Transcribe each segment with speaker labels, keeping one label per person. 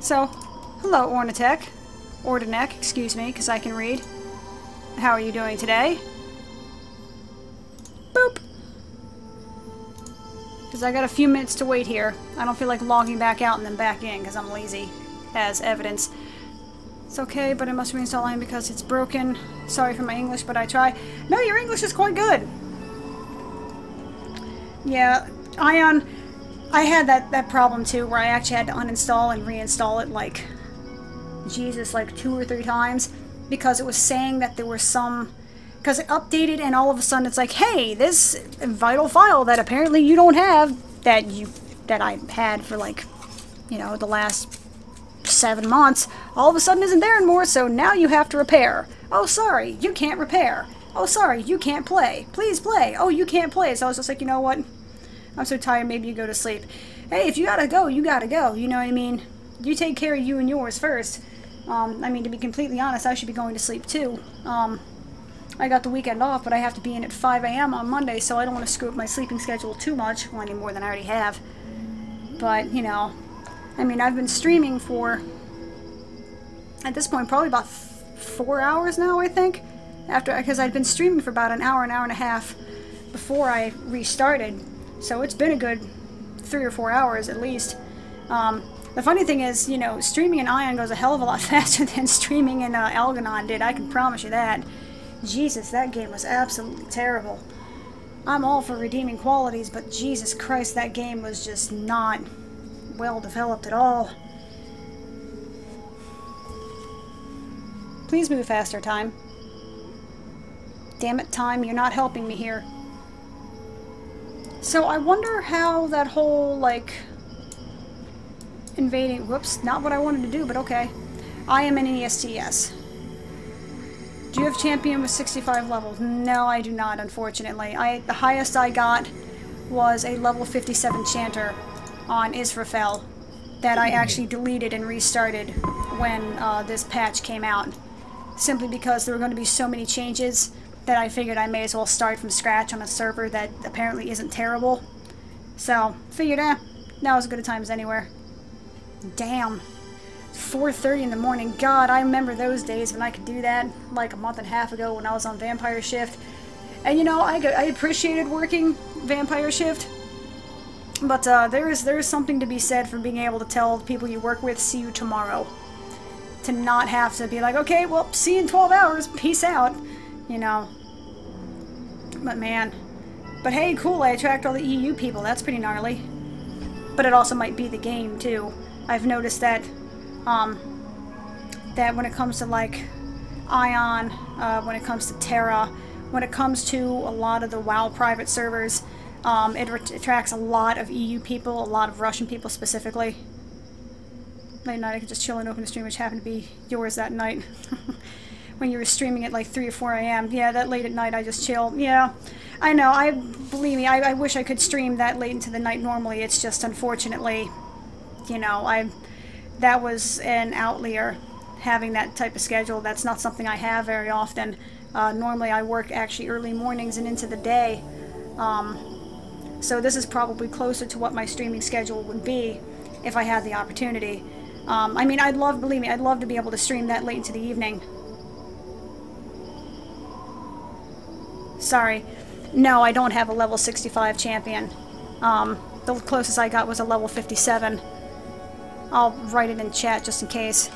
Speaker 1: So, hello, Ordinek, excuse me, because I can read. How are you doing today? Boop! Because I got a few minutes to wait here. I don't feel like logging back out and then back in, because I'm lazy, as evidence. It's okay, but I must reinstall Aion because it's broken. Sorry for my English, but I try. No, your English is quite good! Yeah, Aion, I had that problem too, where I actually had to uninstall and reinstall it, like, Jesus, like 2 or 3 times, because it was saying that there were some, because it updated and all of a sudden it's like, hey, this vital file that apparently you don't have, that I had for, like, you know, the last 7 months, all of a sudden isn't there anymore, so now you have to repair. Oh, sorry, you can't repair. Oh, sorry, you can't play. Please play. Oh, you can't play. So I was just like, you know what? I'm so tired, maybe you go to sleep. Hey, if you gotta go, you gotta go. You know what I mean? You take care of you and yours first. I mean, to be completely honest, I should be going to sleep too. I got the weekend off, but I have to be in at 5 a.m. on Monday, so I don't want to screw up my sleeping schedule too much, well, any more than I already have. But, you know, I mean, I've been streaming for, at this point, probably about 4 hours now, I think. Because I'd been streaming for about an hour and a half before I restarted. So it's been a good 3 or 4 hours at least. The funny thing is, you know, streaming in Aion goes a hell of a lot faster than streaming in Algernon did, I can promise you that. Jesus, that game was absolutely terrible. I'm all for redeeming qualities, but Jesus Christ, that game was just not well developed at all. Please move faster, Time. Damn it, Time, you're not helping me here. So I wonder how that whole, like, invading, whoops, not what I wanted to do, but okay. I am an ESTS. Do you have champion with 65 levels? No, I do not, unfortunately. The highest I got was a level 57 chanter on Israfel that I actually deleted and restarted when this patch came out. Simply because there were going to be so many changes that I figured I may as well start from scratch on a server that apparently isn't terrible. So, figured, now as good a time as anywhere. Damn. 4:30 in the morning. God, I remember those days when I could do that, like a month and a half ago when I was on Vampire Shift. And you know, I appreciated working Vampire Shift, but there is something to be said for being able to tell the people you work with, see you tomorrow. To not have to be like, okay, well, see you in 12 hours, peace out, you know. But man, but hey, cool, I attract all the EU people, that's pretty gnarly. But it also might be the game, too. I've noticed that, that when it comes to, like, Aion, when it comes to Terra, when it comes to a lot of the WoW private servers, it attracts a lot of EU people, a lot of Russian people specifically. Late night, I could just chill and open the stream, which happened to be yours that night. When you were streaming at like 3 or 4 a.m. Yeah, that late at night I just chill. Yeah, I know. Believe me, I wish I could stream that late into the night normally. It's just, unfortunately, you know, that was an outlier, having that type of schedule. That's not something I have very often. Normally I work actually early mornings and into the day. So this is probably closer to what my streaming schedule would be if I had the opportunity. I mean, believe me, I'd love to be able to stream that late into the evening. Sorry. No, I don't have a level 65 champion. The closest I got was a level 57. I'll write it in chat just in case.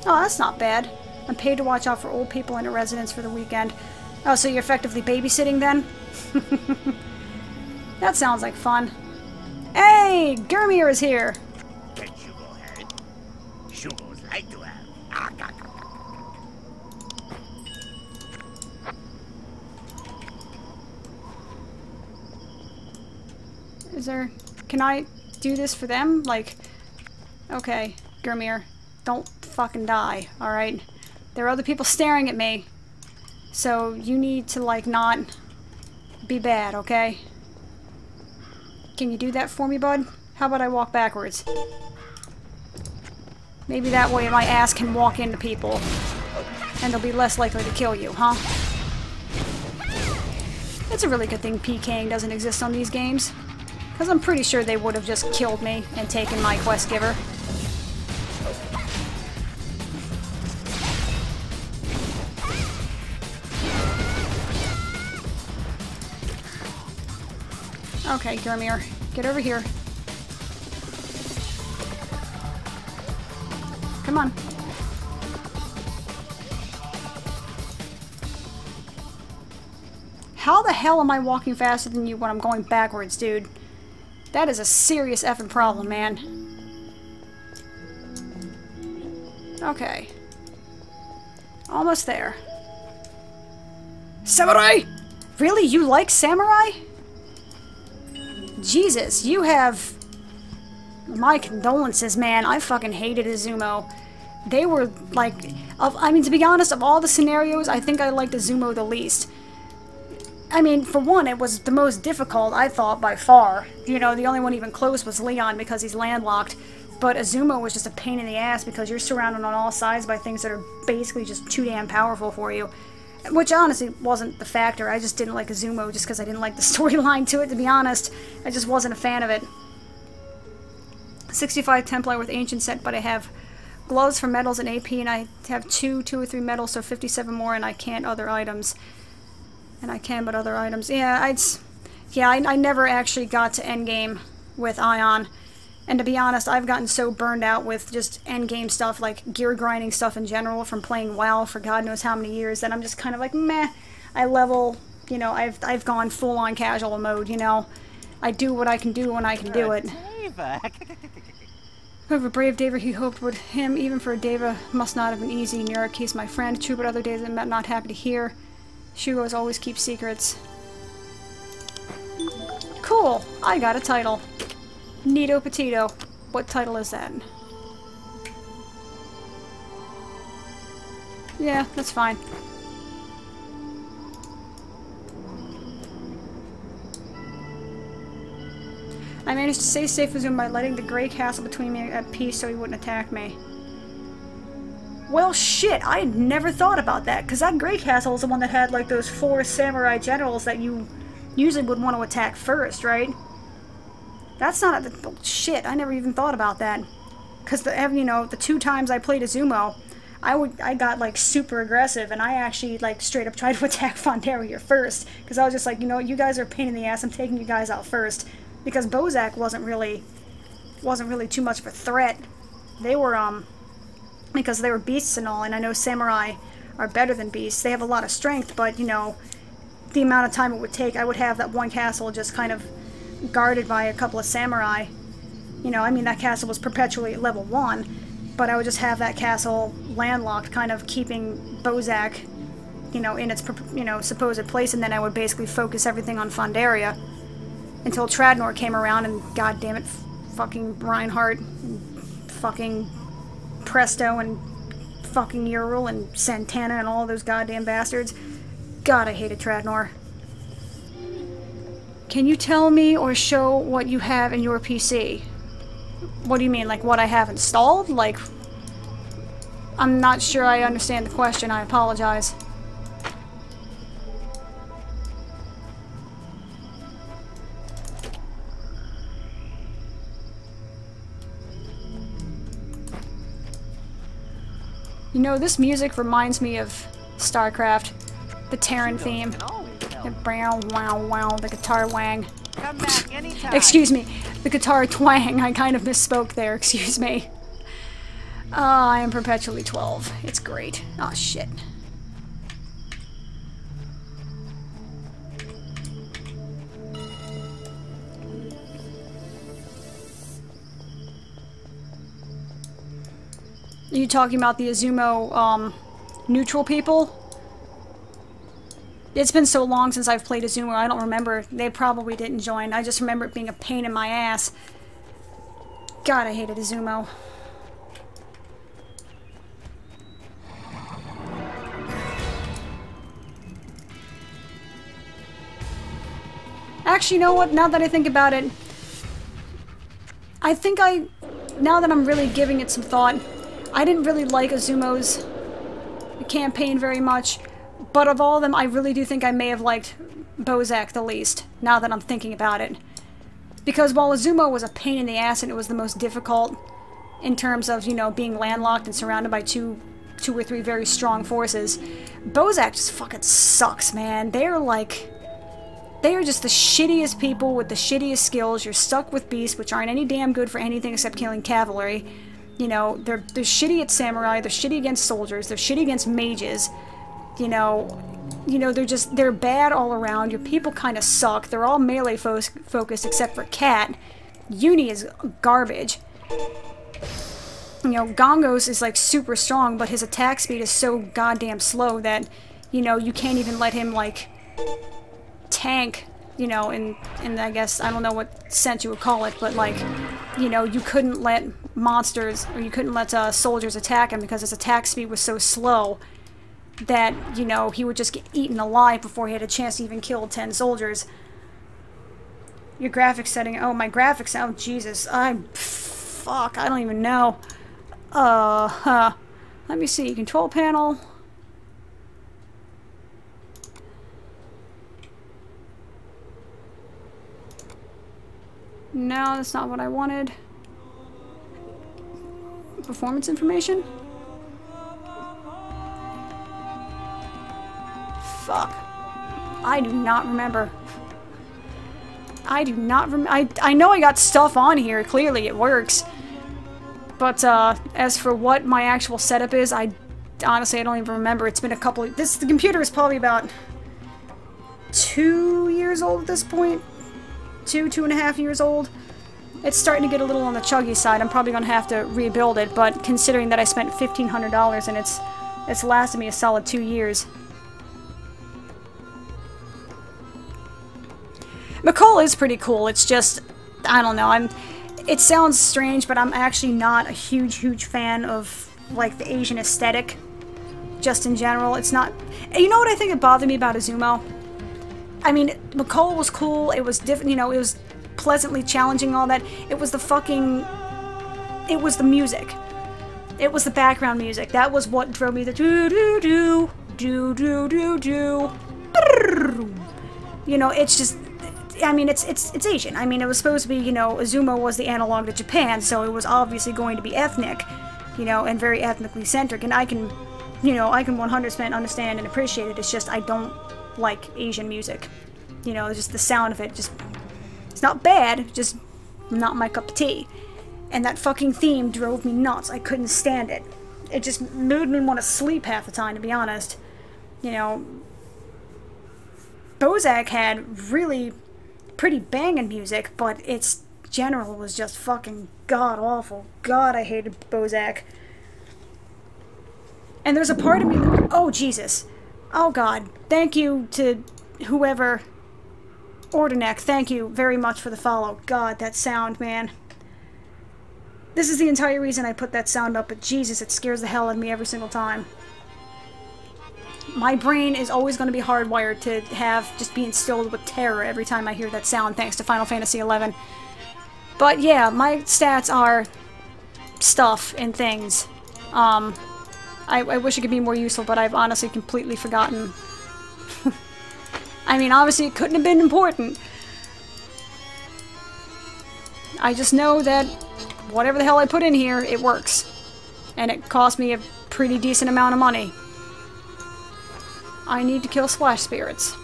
Speaker 1: Oh, that's not bad. I'm paid to watch out for old people in a residence for the weekend. Oh, so you're effectively babysitting then? That sounds like fun. Hey, Gurmir is here. Is there... Can I do this for them? Like... Okay, Gurmir. Don't fucking die, alright? There are other people staring at me. So you need to, like, not be bad, okay? Can you do that for me, bud? How about I walk backwards? Maybe that way my ass can walk into people. And they'll be less likely to kill you, huh? It's a really good thing PKing doesn't exist on these games. Because I'm pretty sure they would have just killed me and taken my quest giver. Okay, Gurmir, get over here. Come on. How the hell am I walking faster than you when I'm going backwards, dude? That is a serious effing problem, man. Okay. Almost there. Samurai! Really? You like samurai? Jesus, you have... My condolences, man. I fucking hated Izumo. They were, like... I mean, to be honest, of all the scenarios, I think I liked Izumo the least. I mean, for one, it was the most difficult, I thought, by far. You know, the only one even close was Leon because he's landlocked. But Izumo was just a pain in the ass because you're surrounded on all sides by things that are basically just too damn powerful for you. Which honestly wasn't the factor. I just didn't like Izumo just because I didn't like the storyline to it, to be honest. I just wasn't a fan of it. 65 Templar with Ancient Set, but I have gloves for medals and AP, and I have two or three medals, so 57 more, and I can't other items. And I can but other items. Yeah, I never actually got to endgame with Aion. And to be honest, I've gotten so burned out with just endgame stuff, like gear grinding stuff in general, from playing WoW for God knows how many years, that I'm just kind of like, meh. I level, you know, I've gone full-on casual mode, you know. I do what I can do when I can do it. Whoever braved Deva he hoped would him, even for a Deva, must not have been easy. Nurik, he's my friend. True, but other days I'm not happy to hear. Shugos always keep secrets. Cool! I got a title. Neato Petito. What title is that? Yeah, that's fine. I managed to stay safe with him by letting the Grey Castle between me at peace so he wouldn't attack me. Well, shit, I had never thought about that, because that Grey Castle is the one that had, like, those 4 samurai generals that you usually would want to attack first, right? That's not a... Shit, I never even thought about that. Because, you know, the 2 times I played Izumo, I got, like, super aggressive, and I actually, like, straight up tried to attack Fondaria first. Because I was just like, you know, you guys are a pain in the ass, I'm taking you guys out first. Because Bozak wasn't really too much of a threat. They were, because they were beasts and all, and I know samurai are better than beasts. They have a lot of strength, but, you know, the amount of time it would take, I would have that one castle just kind of guarded by a couple of samurai. You know, I mean, that castle was perpetually at level 1, but I would just have that castle landlocked, kind of keeping Bozak, you know, in its, you know, supposed place, and then I would basically focus everything on Fondaria until Tradnor came around, and goddammit, fucking Reinhardt, and fucking Presto, and fucking Ural, and Santana, and all those goddamn bastards. God, I hated Tradnor. Can you tell me or show what you have in your PC? What do you mean, like what I have installed? Like, I'm not sure I understand the question, I apologize. You know, this music reminds me of StarCraft. The Terran theme. The brow, wow, wow, the guitar wang.
Speaker 2: Come back anytime.
Speaker 1: Excuse me, the guitar twang. I kind of misspoke there, excuse me. I am perpetually 12. It's great. Oh shit. Are you talking about the Izumo, neutral people? It's been so long since I've played Izumo, I don't remember. They probably didn't join. I just remember it being a pain in my ass. God, I hated Izumo. Actually, you know what? Now that I think about it, I think now that I'm really giving it some thought, I didn't really like Azumo's campaign very much, but of all of them, I really do think I may have liked Bozak the least, now that I'm thinking about it. Because while Azumo was a pain in the ass and it was the most difficult in terms of, you know, being landlocked and surrounded by two or three very strong forces, Bozak just fucking sucks, man. They are just the shittiest people with the shittiest skills. You're stuck with beasts, which aren't any damn good for anything except killing cavalry. You know, they're shitty at samurai, they're shitty against soldiers, they're shitty against mages. You know, they're bad all around. Your people kind of suck. They're all melee focused except for Cat. Uni is garbage. You know, Gongos is like super strong, but his attack speed is so goddamn slow that, you know, you can't even let him like tank, you know, in I guess, I don't know what sense you would call it, but like, you know, you couldn't let monsters, or you couldn't let soldiers attack him because his attack speed was so slow that, you know, he would just get eaten alive before he had a chance to even kill 10 soldiers. Your graphics setting, oh, my graphics, oh, Jesus, fuck, I don't even know. Let me see, control panel. No, that's not what I wanted. Performance information? Fuck. I do not remember. I do not I know I got stuff on here, clearly it works. But, as for what my actual setup is, honestly, I don't even remember. It's been a couple of... the computer is probably about 2 years old at this point. 2.5 years old. It's starting to get a little on the chuggy side. I'm probably going to have to rebuild it, but considering that I spent $1,500 and it's lasted me a solid 2 years. McCall is pretty cool. It's just, I don't know, it sounds strange, but I'm actually not a huge fan of, like, the Asian aesthetic. Just in general, it's not... You know what I think it bothered me about Azumo? I mean, McCall was cool, it was different, you know, it was pleasantly challenging, all that. It was the fucking... It was the music. It was the background music. That was what drove me the do-do-do, do-do-do-do. You know, it's just... I mean, it's Asian. I mean, it was supposed to be, you know, Azumo was the analog to Japan, so it was obviously going to be ethnic, you know, and very ethnically centric, and I can, you know, I can 100% understand and appreciate it. It's just I don't like Asian music. You know, just the sound of it, just, it's not bad, just not my cup of tea. And that fucking theme drove me nuts. I couldn't stand it. It just made me want to sleep half the time, to be honest. You know, Bozak had really pretty banging music, but its general was just fucking god-awful. God, I hated Bozak. And there's a part of me that, oh, Jesus. Oh, God. Thank you to whoever... Ordenek, thank you very much for the follow. God, that sound, man. This is the entire reason I put that sound up, but Jesus, it scares the hell out of me every single time. My brain is always going to be hardwired to just be instilled with terror every time I hear that sound, thanks to Final Fantasy XI. But yeah, my stats are stuff and things. I wish it could be more useful, but I've honestly completely forgotten. I mean, obviously it couldn't have been important. I just know that whatever the hell I put in here, it works. And it cost me a pretty decent amount of money. I need to kill splash spirits.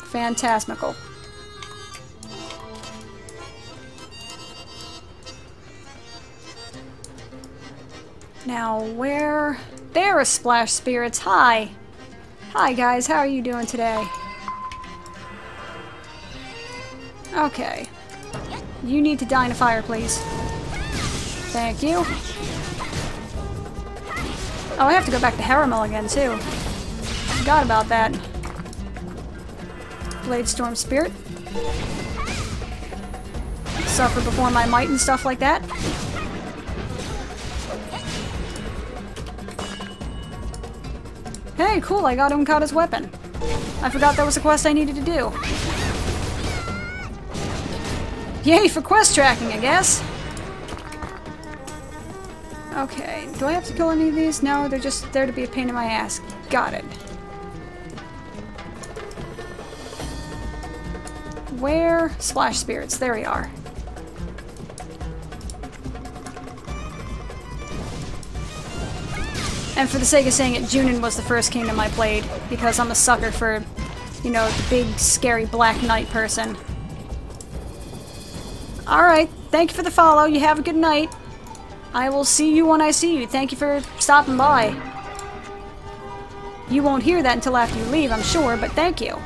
Speaker 1: Phantasmical. Now, where... There are splash spirits. Hi. Hi, guys. How are you doing today? Okay. You need to die in a fire, please. Thank you. Oh, I have to go back to Haramel again, too. Forgot about that. Blade Storm Spirit. Suffer before my might and stuff like that. Hey, cool, I got Unkata's weapon. I forgot that was a quest I needed to do. Yay for quest tracking, I guess. Okay, do I have to kill any of these? No, they're just there to be a pain in my ass. Got it. Where? Splash spirits. There we are. And for the sake of saying it, Junin was the first kingdom I played, because I'm a sucker for, you know, the big, scary Black Knight person. Alright, thank you for the follow. You have a good night. I will see you when I see you. Thank you for stopping by. You won't hear that until after you leave, I'm sure, but thank you.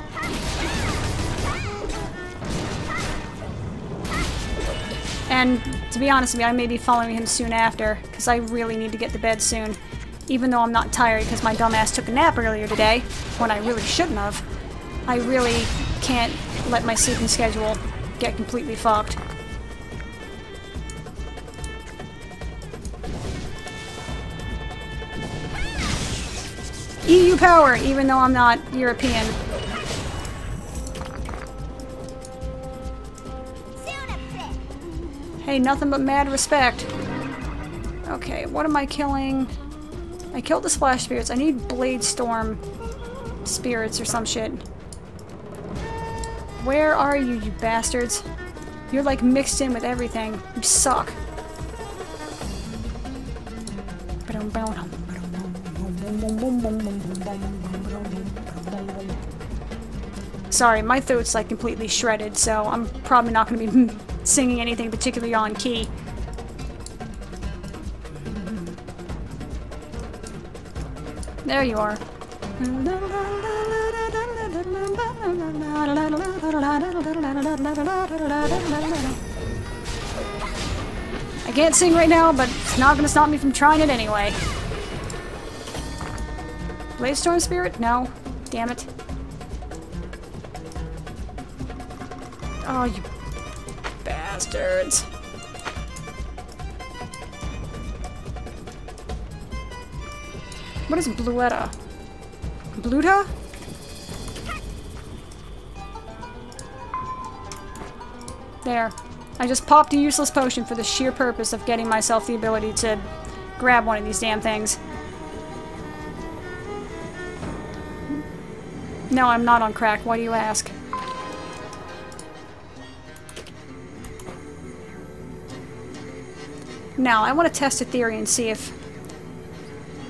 Speaker 1: And to be honest with you, I may be following him soon after, because I really need to get to bed soon. Even though I'm not tired because my dumbass took a nap earlier today, when I really shouldn't have. I really can't let my sleeping schedule get completely fucked. EU power, even though I'm not European. Hey, nothing but mad respect. Okay, what am I killing? I killed the splash spirits. I need blade storm spirits or some shit. Where are you, you bastards? You're like mixed in with everything. You suck. Sorry, my throat's like completely shredded, so I'm probably not going to be singing anything particularly on key. There you are. I can't sing right now, but it's not going to stop me from trying it anyway. Blade Storm Spirit? No. Damn it. Oh, you bastards. What is Bluetta? Bluta? There. I just popped a useless potion for the sheer purpose of getting myself the ability to grab one of these damn things. No, I'm not on crack. Why do you ask? Now, I want to test a theory and see if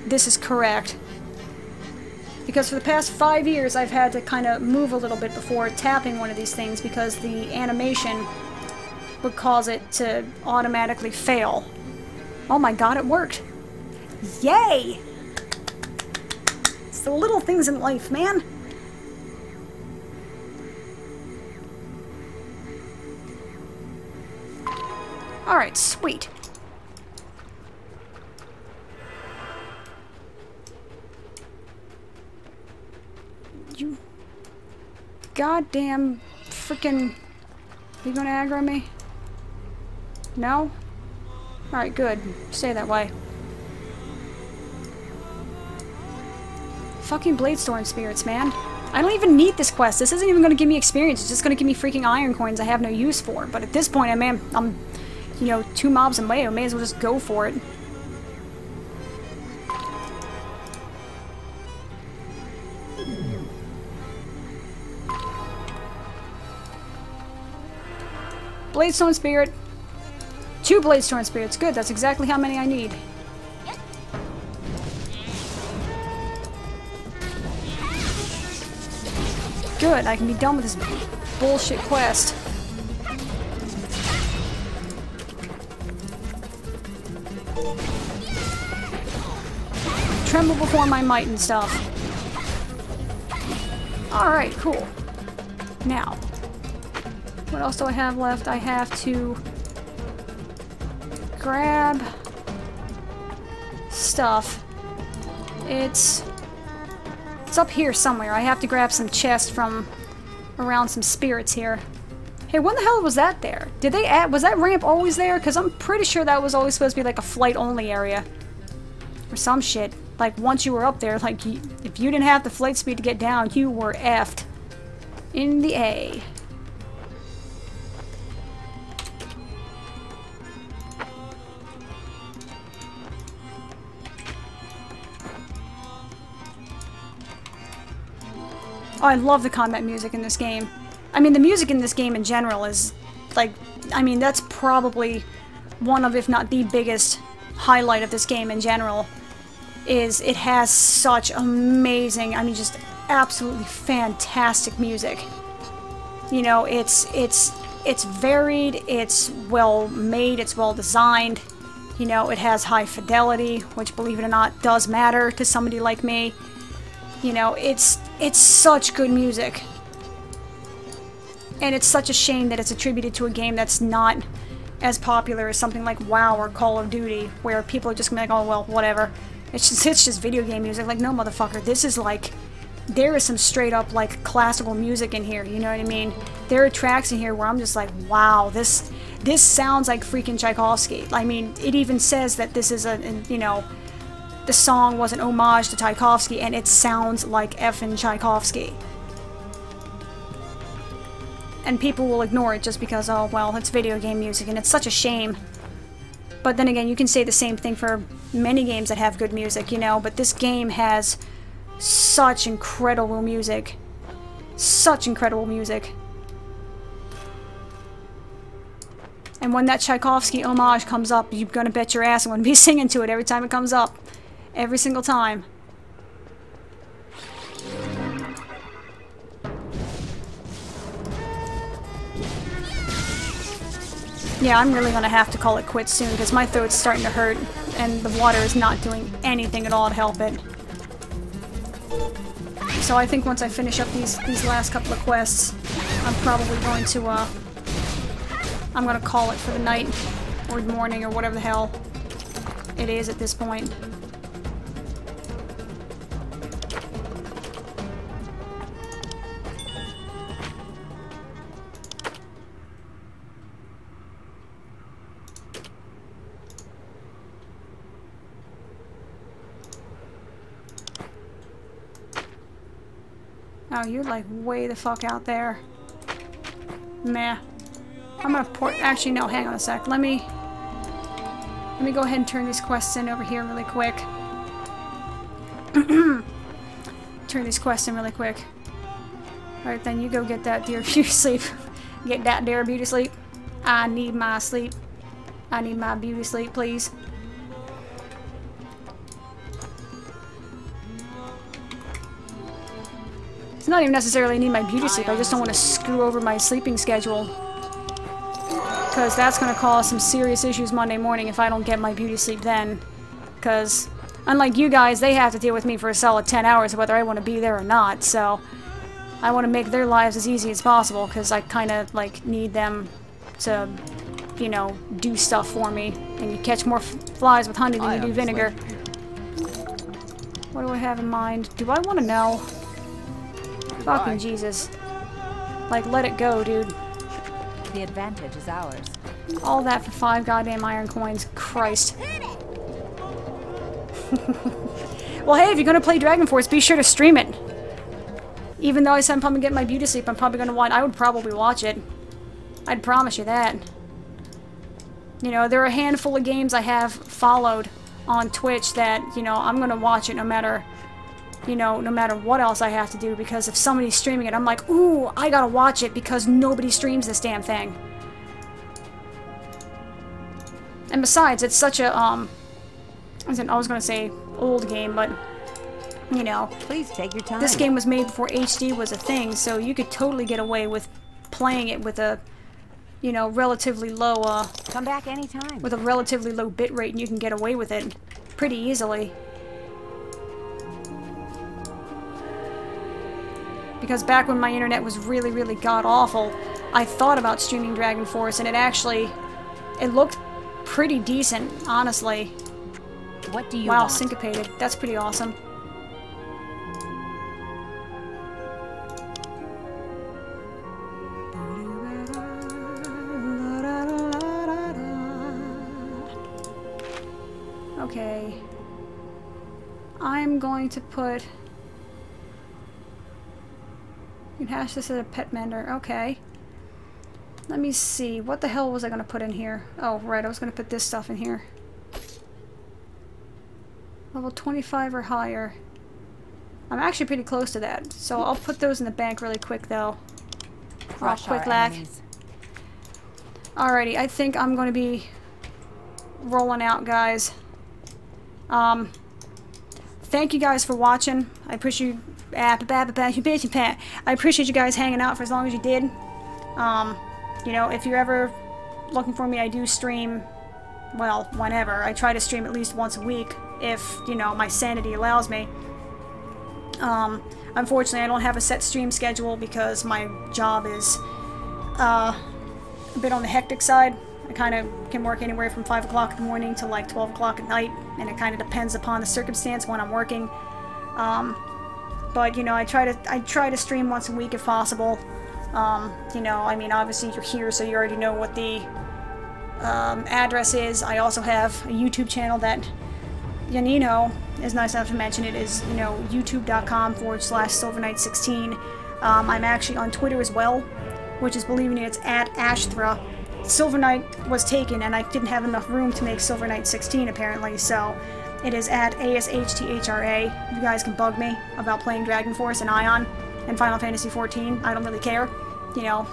Speaker 1: this is correct. Because for the past 5 years, I've had to kind of move a little bit before tapping one of these things because the animation would cause it to automatically fail. Oh my god, it worked! Yay! It's the little things in life, man! Alright, sweet. You goddamn freaking... Are you gonna aggro me? No? Alright, good. Stay that way. Fucking Bladestorm spirits, man. I don't even need this quest. This isn't even gonna give me experience. It's just gonna give me freaking iron coins I have no use for. But at this point, I'm you know, 2 mobs away. I may as well just go for it. Bladestone Spirit. 2 Bladestone Spirits. Good, that's exactly how many I need. Good, I can be done with this bullshit quest. Tremble before my might and stuff. Alright, cool. Now, what else do I have left? I have to grab stuff. It's up here somewhere. I have to grab some chests from around some spirits here. Hey, when the hell was that there? Did they add... Was that ramp always there? Because I'm pretty sure that was always supposed to be like a flight-only area. Or some shit. Like, once you were up there, like, if you didn't have the flight speed to get down, you were effed. In the A. Oh, I love the combat music in this game. I mean, the music in this game in general is, like, I mean, that's probably one of, if not the biggest highlight of this game in general, is it has such amazing, I mean, just absolutely fantastic music. You know, it's varied, it's well made, it's well designed. You know, it has high fidelity, which, believe it or not, does matter to somebody like me. You know, it's such good music. And it's such a shame that it's attributed to a game that's not as popular as something like WoW or Call of Duty, where people are just gonna be like, oh, well, whatever. It's just video game music. Like, no, motherfucker, this is like, there is some straight up, like, classical music in here, you know what I mean? There are tracks in here where I'm just like, wow, this sounds like freaking Tchaikovsky. I mean, it even says that this is you know, the song was an homage to Tchaikovsky, and it sounds like effing Tchaikovsky. And people will ignore it just because, oh, well, it's video game music, and it's such a shame. But then again, you can say the same thing for many games that have good music, you know, but this game has such incredible music. Such incredible music. And when that Tchaikovsky homage comes up, you're gonna bet your ass I'm gonna be singing to it every time it comes up. Every single time. Yeah, I'm really gonna have to call it quits soon because my throat's starting to hurt and the water is not doing anything at all to help it. So I think once I finish up these last couple of quests, I'm probably going to, I'm gonna call it for the night, or morning, or whatever the hell it is at this point. Oh, you're like way the fuck out there. Meh. I'm gonna actually, no, hang on a sec. Let me go ahead and turn these quests in over here really quick. Turn these quests in really quick. Alright, then you go get that dear beauty sleep. Get that dear beauty sleep. I need my sleep. I need my beauty sleep, please. It's not even necessarily need my beauty sleep, I just don't want to screw over my sleeping schedule. Because that's going to cause some serious issues Monday morning if I don't get my beauty sleep then. Because, unlike you guys, they have to deal with me for a solid 10 hours whether I want to be there or not, so I want to make their lives as easy as possible because I kind of, like, need them to, you know, do stuff for me. And you catch more flies with honey than you do vinegar. What do I have in mind? Do I want to know? Fucking Jesus. Like, let it go, dude.
Speaker 2: The advantage is ours.
Speaker 1: All that for 5 goddamn iron coins. Christ. Well, hey, if you're gonna play Dragon Force, be sure to stream it. Even though I said I'm probably getting my beauty sleep, I'm probably gonna watch. I would probably watch it. I'd promise you that. You know, there are a handful of games I have followed on Twitch that, you know, I'm gonna watch it no matter, you know, no matter what else I have to do, because if somebody's streaming it, I'm like, ooh, I gotta watch it because nobody streams this damn thing. And besides, it's such a, I was gonna say old game, but, you know,
Speaker 2: please take your time.
Speaker 1: This game was made before HD was a thing, so you could totally get away with playing it with a, you know, relatively low,
Speaker 2: come back anytime.
Speaker 1: With a relatively low bit rate, and you can get away with it pretty easily. Because back when my internet was really, really god-awful, I thought about streaming Dragon Force, and it looked pretty decent, honestly.
Speaker 2: What do you
Speaker 1: want? Wow, syncopated. That's pretty awesome. Okay. I'm going to put... You can hash this as a pet mender. Okay. Let me see. What the hell was I going to put in here? Oh, right. I was going to put this stuff in here. Level 25 or higher. I'm actually pretty close to that. So I'll put those in the bank really quick, though.
Speaker 2: Crush
Speaker 1: quick
Speaker 2: our
Speaker 1: lag.
Speaker 2: enemies.
Speaker 1: Alrighty, I think I'm going to be rolling out, guys. Thank you guys for watching. I appreciate I appreciate you guys hanging out for as long as you did. You know, if you're ever looking for me, I do stream, well, whenever. I try to stream at least once a week if, you know, my sanity allows me. Unfortunately, I don't have a set stream schedule because my job is a bit on the hectic side. I kind of can work anywhere from 5 o'clock in the morning to like 12 o'clock at night, and it kind of depends upon the circumstance when I'm working. But you know, I try to stream once a week if possible. You know, I mean, obviously you're here, so you already know what the address is. I also have a YouTube channel that Yanino is nice enough to mention. It is, you know, youtube.com/silverknight16. I'm actually on Twitter as well, which is, believe me, it's at Ashthra. Silver Knight was taken, and I didn't have enough room to make Silver Knight 16 apparently, so it is at ASHTHRA. You guys can bug me about playing Dragon Force and Aion and Final Fantasy 14. I don't really care. You know,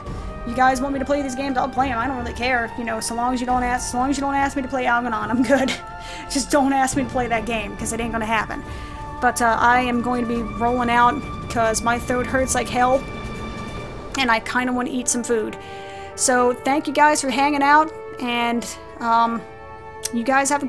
Speaker 1: you guys want me to play these games, I'll play them. I don't really care. You know, so long as you don't ask me to play Algernon, I'm good. Just don't ask me to play that game, because it ain't gonna happen. But I am going to be rolling out because my throat hurts like hell, and I kind of want to eat some food. So thank you guys for hanging out, and you guys have a